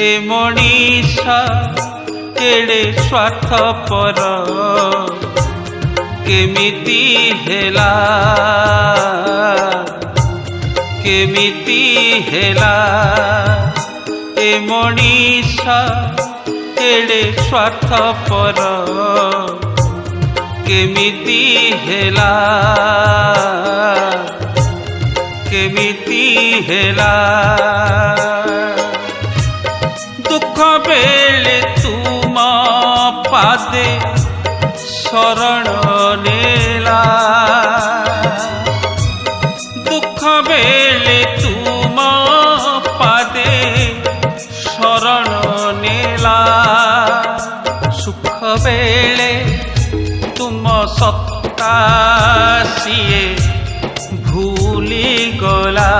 ए मनीष केड़े स्वार्थपर केमिति हेला ए मनीष केड़े स्वार्थपर केमिति हेला दुख बेले तुम पादे शरण नेला दुख बेले तुम पादे शरण नेला सुख बेले तुम सत्ता सिए भूली गला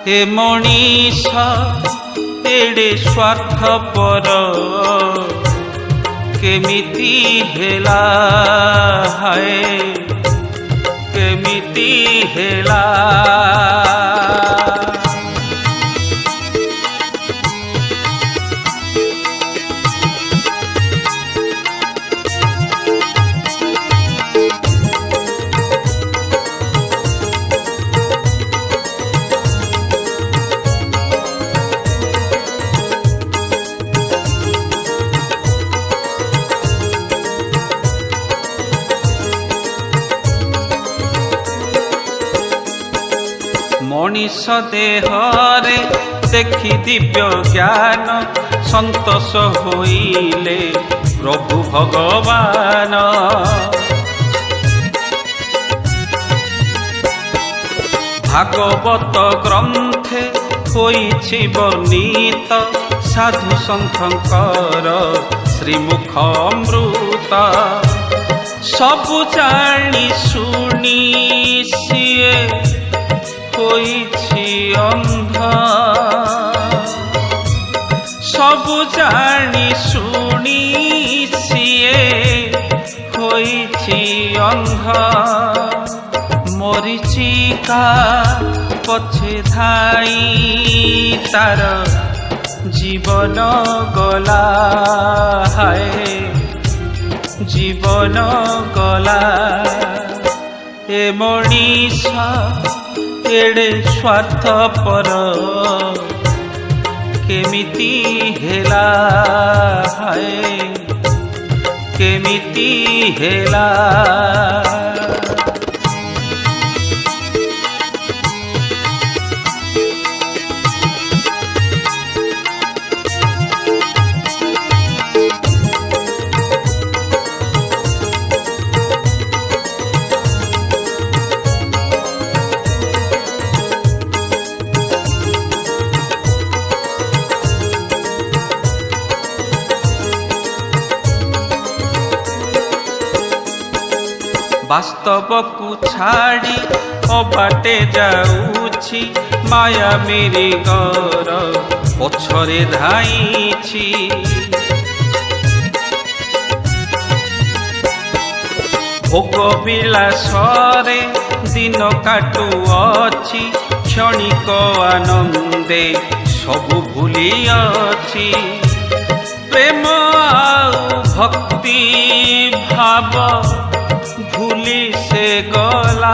ए मनीष एड़े स्वार्थपर केमिति हेला केमिति हेला मनीष देहरे देखी दिव्य ज्ञान संतोष होइले प्रभु भगवान भागवत ग्रंथे होइछि वर्णित साधु संतंकर श्रीमुख अमृत सबु जानी सुनी सिए होइछि अंध सबु जानी सुनी सिए होइछि अंध मरीचिका पछे धाई तार जीवन गला जीवन गला ए मनीष एड़े स्वार्थपर केमिति हेला केमिति हेला वास्तव को छाड़ी अबाटे जाऊछि माया मेरे घर पछरे धाईछि भोग विलासरे दिन काटुअछि क्षणिक आनंदे सबु भूली अछि प्रेम आउ भक्ति भाव भूली से गला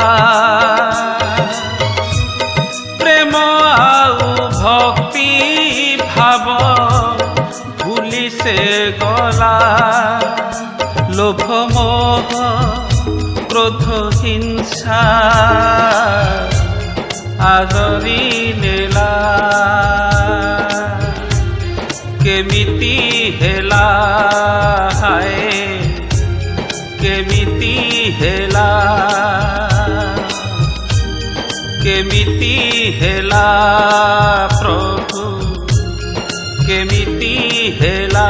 प्रेम आउ भक्ति भाव भूली से गला लोभ मोह क्रोध हिंसा आदरी नेला केमिति हेला केमिति हेला केमिति हेला प्रभु केमिति हेला।